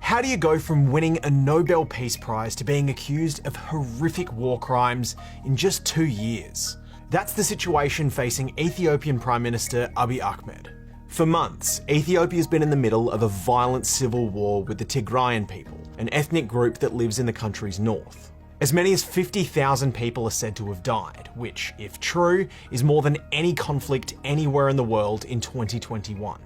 How do you go from winning a Nobel Peace Prize to being accused of horrific war crimes in just 2 years? That's the situation facing Ethiopian Prime Minister Abiy Ahmed. For months, Ethiopia's been in the middle of a violent civil war with the Tigrayan people, an ethnic group that lives in the country's north. As many as 50,000 people are said to have died, which, if true, is more than any conflict anywhere in the world in 2021.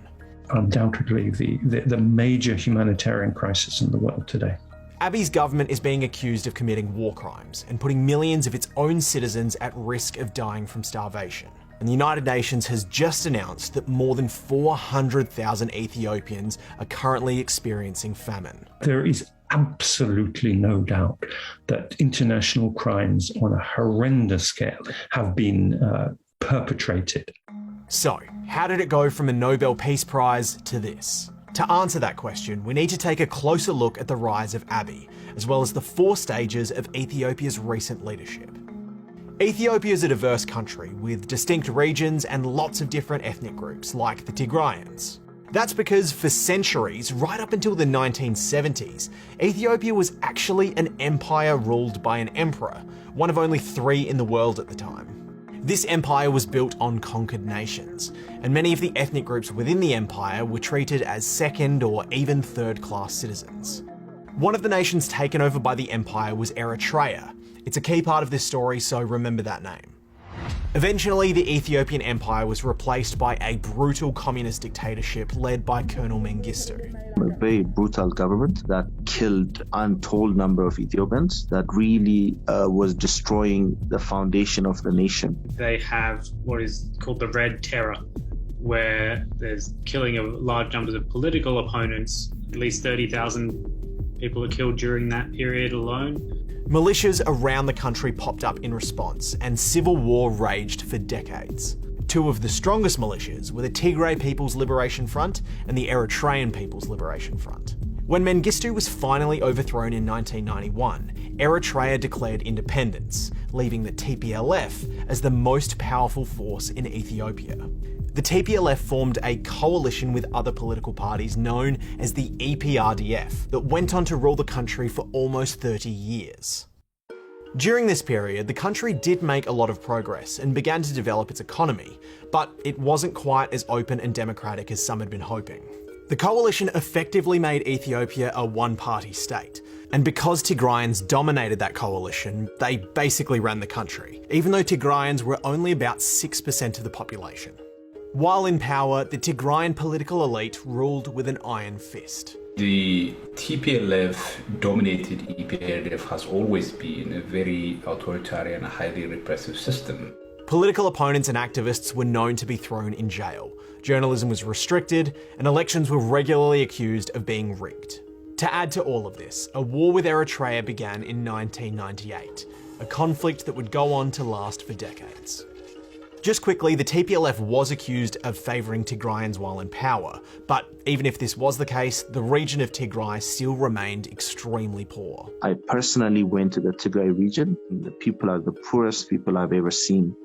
Undoubtedly the major humanitarian crisis in the world today. Abiy's government is being accused of committing war crimes and putting millions of its own citizens at risk of dying from starvation. And the United Nations has just announced that more than 400,000 Ethiopians are currently experiencing famine. There is absolutely no doubt that international crimes on a horrendous scale have been perpetrated. So, how did it go from a Nobel Peace Prize to this? To answer that question, we need to take a closer look at the rise of Abiy, as well as the 4 stages of Ethiopia's recent leadership. Ethiopia is a diverse country with distinct regions and lots of different ethnic groups, like the Tigrayans. That's because for centuries, right up until the 1970s, Ethiopia was actually an empire ruled by an emperor, one of only 3 in the world at the time. This empire was built on conquered nations, and many of the ethnic groups within the empire were treated as second or even third-class citizens. One of the nations taken over by the empire was Eritrea. It's a key part of this story, so remember that name. Eventually, the Ethiopian Empire was replaced by a brutal communist dictatorship led by Colonel Mengistu. A very brutal government that killed untold number of Ethiopians, that really was destroying the foundation of the nation. They have what is called the Red Terror, where there's killing of large numbers of political opponents. At least 30,000 people are killed during that period alone. Militias around the country popped up in response, and civil war raged for decades. 2 of the strongest militias were the Tigray People's Liberation Front and the Eritrean People's Liberation Front. When Mengistu was finally overthrown in 1991, Eritrea declared independence, leaving the TPLF as the most powerful force in Ethiopia. The TPLF formed a coalition with other political parties known as the EPRDF that went on to rule the country for almost 30 years. During this period, the country did make a lot of progress and began to develop its economy, but it wasn't quite as open and democratic as some had been hoping. The coalition effectively made Ethiopia a one-party state, and because Tigrayans dominated that coalition, they basically ran the country, even though Tigrayans were only about 6% of the population. While in power, the Tigrayan political elite ruled with an iron fist. The TPLF-dominated EPRDF has always been a very authoritarian, highly repressive system. Political opponents and activists were known to be thrown in jail, journalism was restricted, and elections were regularly accused of being rigged. To add to all of this, a war with Eritrea began in 1998, a conflict that would go on to last for decades. Just quickly, the TPLF was accused of favouring Tigrayans while in power, but even if this was the case, the region of Tigray still remained extremely poor. I personally went to the Tigray region. The people are the poorest people I've ever seen.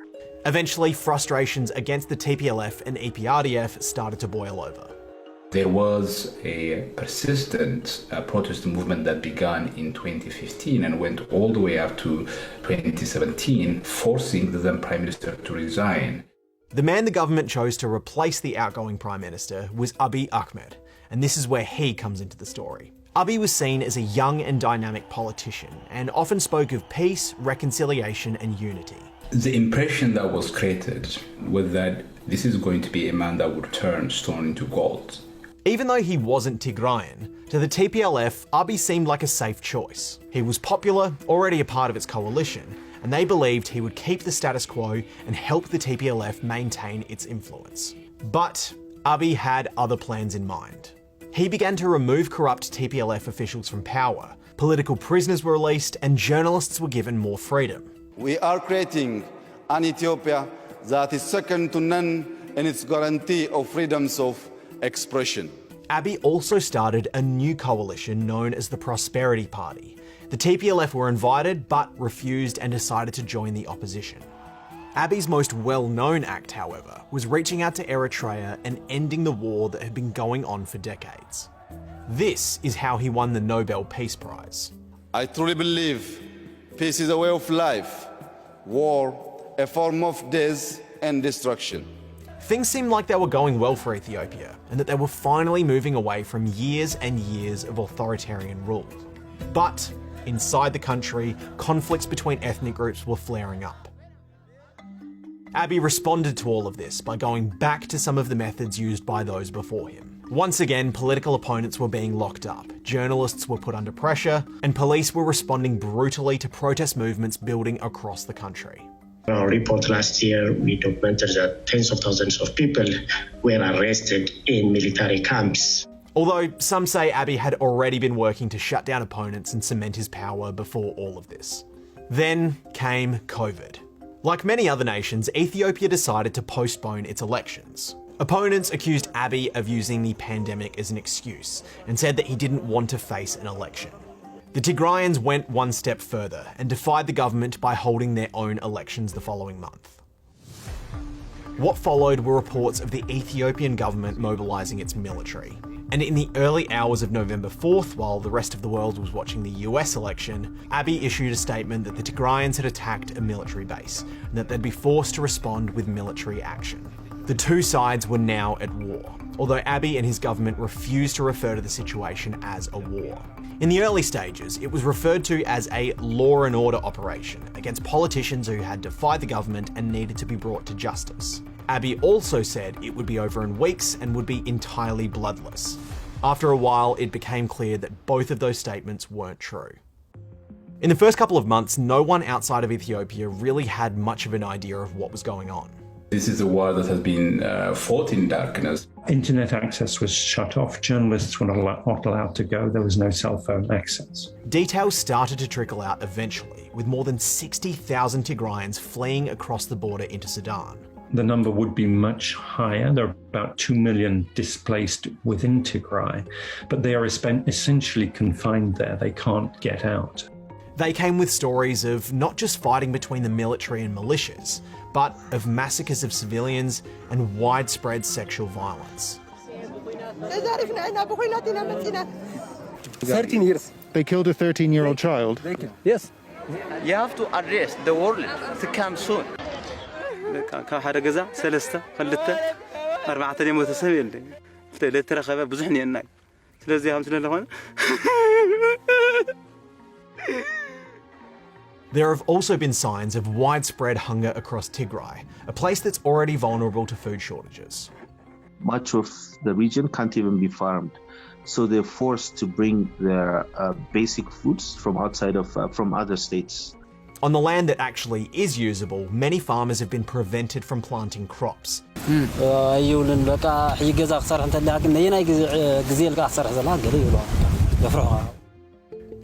Eventually, frustrations against the TPLF and EPRDF started to boil over. There was a persistent protest movement that began in 2015 and went all the way up to 2017, forcing the then Prime Minister to resign. The man the government chose to replace the outgoing Prime Minister was Abiy Ahmed, and this is where he comes into the story. Abiy was seen as a young and dynamic politician, and often spoke of peace, reconciliation, and unity. The impression that was created was that this is going to be a man that would turn stone into gold. Even though he wasn't Tigrayan, to the TPLF, Abiy seemed like a safe choice. He was popular, already a part of its coalition, and they believed he would keep the status quo and help the TPLF maintain its influence. But Abiy had other plans in mind. He began to remove corrupt TPLF officials from power, political prisoners were released, and journalists were given more freedom. We are creating an Ethiopia that is second to none in its guarantee of freedoms of expression. Abiy also started a new coalition known as the Prosperity Party. The TPLF were invited but refused and decided to join the opposition. Abiy's most well-known act, however, was reaching out to Eritrea and ending the war that had been going on for decades. This is how he won the Nobel Peace Prize. I truly believe peace is a way of life, war a form of death and destruction. Things seemed like they were going well for Ethiopia, and that they were finally moving away from years and years of authoritarian rule. But inside the country, conflicts between ethnic groups were flaring up. Abiy responded to all of this by going back to some of the methods used by those before him. Once again, political opponents were being locked up, journalists were put under pressure, and police were responding brutally to protest movements building across the country. In our report last year, we documented that tens of thousands of people were arrested in military camps. Although some say Abiy had already been working to shut down opponents and cement his power before all of this. Then came COVID. Like many other nations, Ethiopia decided to postpone its elections. Opponents accused Abiy of using the pandemic as an excuse and said that he didn't want to face an election. The Tigrayans went one step further and defied the government by holding their own elections the following month. What followed were reports of the Ethiopian government mobilising its military. And in the early hours of November 4th, while the rest of the world was watching the US election, Abiy issued a statement that the Tigrayans had attacked a military base and that they'd be forced to respond with military action. The two sides were now at war, although Abiy and his government refused to refer to the situation as a war. In the early stages, it was referred to as a law and order operation against politicians who had defied the government and needed to be brought to justice. Abiy also said it would be over in weeks and would be entirely bloodless. After a while, it became clear that both of those statements weren't true. In the first couple of months, no one outside of Ethiopia really had much of an idea of what was going on. This is a war that has been fought in darkness. Internet access was shut off. Journalists were not allowed to go. There was no cell phone access. Details started to trickle out eventually, with more than 60,000 Tigrayans fleeing across the border into Sudan. The number would be much higher. There are about 2 million displaced within Tigray, but they are essentially confined there. They can't get out. They came with stories of not just fighting between the military and militias, but of massacres of civilians and widespread sexual violence. 13 years. They killed a 13-year-old child? Yes. You have to address the world to come soon. There have also been signs of widespread hunger across Tigray, a place that's already vulnerable to food shortages. Much of the region can't even be farmed, so they're forced to bring their basic foods from outside of from other states. On the land that actually is usable, many farmers have been prevented from planting crops.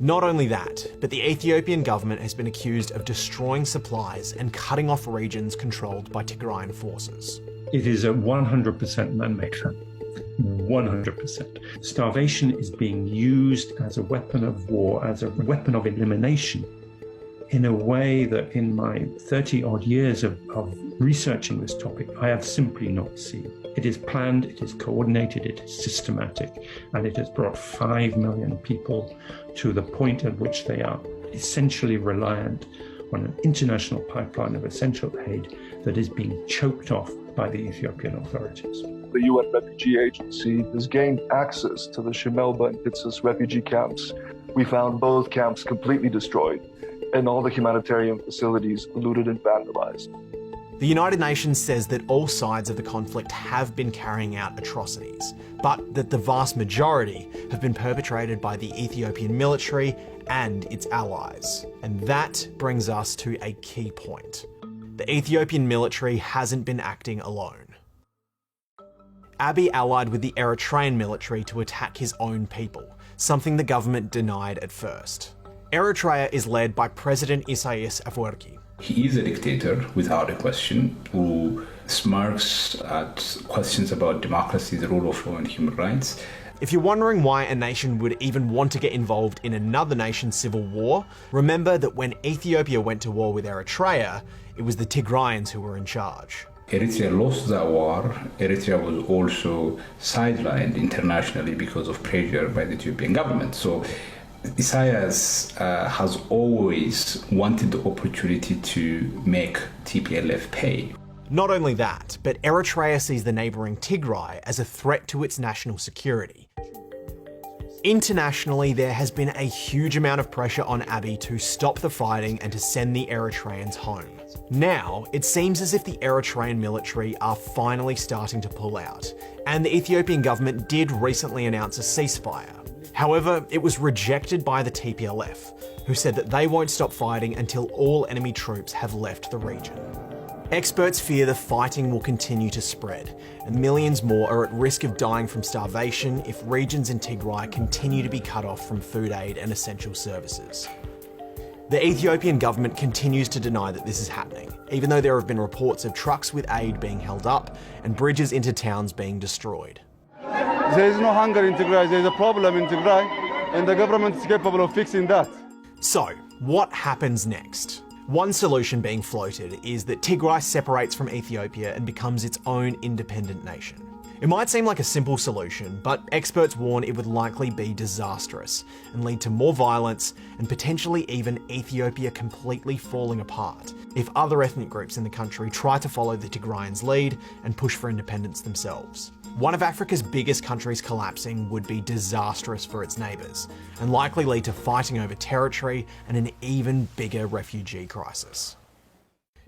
Not only that, but the Ethiopian government has been accused of destroying supplies and cutting off regions controlled by Tigrayan forces. It is a 100% man-made famine. 100%. Starvation is being used as a weapon of war, as a weapon of elimination, in a way that in my 30-odd years of researching this topic, I have simply not seen. It is planned, it is coordinated, it is systematic, and it has brought 5 million people to the point at which they are essentially reliant on an international pipeline of essential aid that is being choked off by the Ethiopian authorities. The UN Refugee Agency has gained access to the Shemelba and Pitsus refugee camps. We found both camps completely destroyed and all the humanitarian facilities looted and vandalized. The United Nations says that all sides of the conflict have been carrying out atrocities, but that the vast majority have been perpetrated by the Ethiopian military and its allies. And that brings us to a key point. The Ethiopian military hasn't been acting alone. Abiy allied with the Eritrean military to attack his own people, something the government denied at first. Eritrea is led by President Isaias Afwerki. He is a dictator, without a question, who smirks at questions about democracy, the rule of law, and human rights. If you're wondering why a nation would even want to get involved in another nation's civil war, remember that when Ethiopia went to war with Eritrea, it was the Tigrayans who were in charge. Eritrea lost that war. Eritrea was also sidelined internationally because of pressure by the Ethiopian government. So Isaias has always wanted the opportunity to make TPLF pay. Not only that, but Eritrea sees the neighbouring Tigray as a threat to its national security. Internationally, there has been a huge amount of pressure on Abiy to stop the fighting and to send the Eritreans home. Now, it seems as if the Eritrean military are finally starting to pull out, and the Ethiopian government did recently announce a ceasefire. However, it was rejected by the TPLF, who said that they won't stop fighting until all enemy troops have left the region. Experts fear the fighting will continue to spread, and millions more are at risk of dying from starvation if regions in Tigray continue to be cut off from food aid and essential services. The Ethiopian government continues to deny that this is happening, even though there have been reports of trucks with aid being held up and bridges into towns being destroyed. There is no hunger in Tigray, there is a problem in Tigray, and the government is capable of fixing that. So, what happens next? One solution being floated is that Tigray separates from Ethiopia and becomes its own independent nation. It might seem like a simple solution, but experts warn it would likely be disastrous and lead to more violence and potentially even Ethiopia completely falling apart if other ethnic groups in the country try to follow the Tigrayans' lead and push for independence themselves. One of Africa's biggest countries collapsing would be disastrous for its neighbours and likely lead to fighting over territory and an even bigger refugee crisis.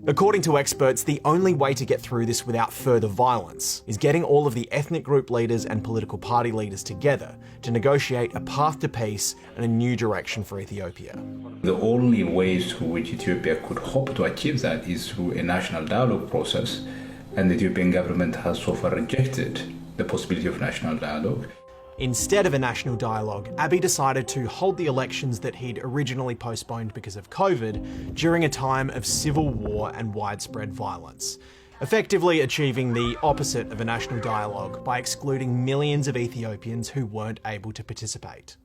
According to experts, the only way to get through this without further violence is getting all of the ethnic group leaders and political party leaders together to negotiate a path to peace and a new direction for Ethiopia. The only ways through which Ethiopia could hope to achieve that is through a national dialogue process, and the Ethiopian government has so far rejected the possibility of national dialogue. Instead of a national dialogue, Abiy decided to hold the elections that he'd originally postponed because of COVID during a time of civil war and widespread violence, effectively achieving the opposite of a national dialogue by excluding millions of Ethiopians who weren't able to participate.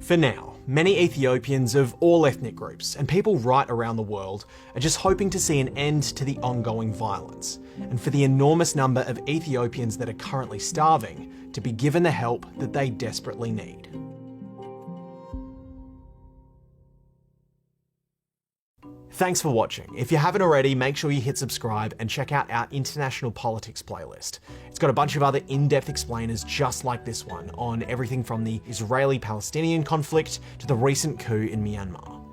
For now, many Ethiopians of all ethnic groups and people right around the world are just hoping to see an end to the ongoing violence, and for the enormous number of Ethiopians that are currently starving to be given the help that they desperately need. Thanks for watching. If you haven't already, make sure you hit subscribe and check out our international politics playlist. It's got a bunch of other in-depth explainers just like this one on everything from the Israeli-Palestinian conflict to the recent coup in Myanmar.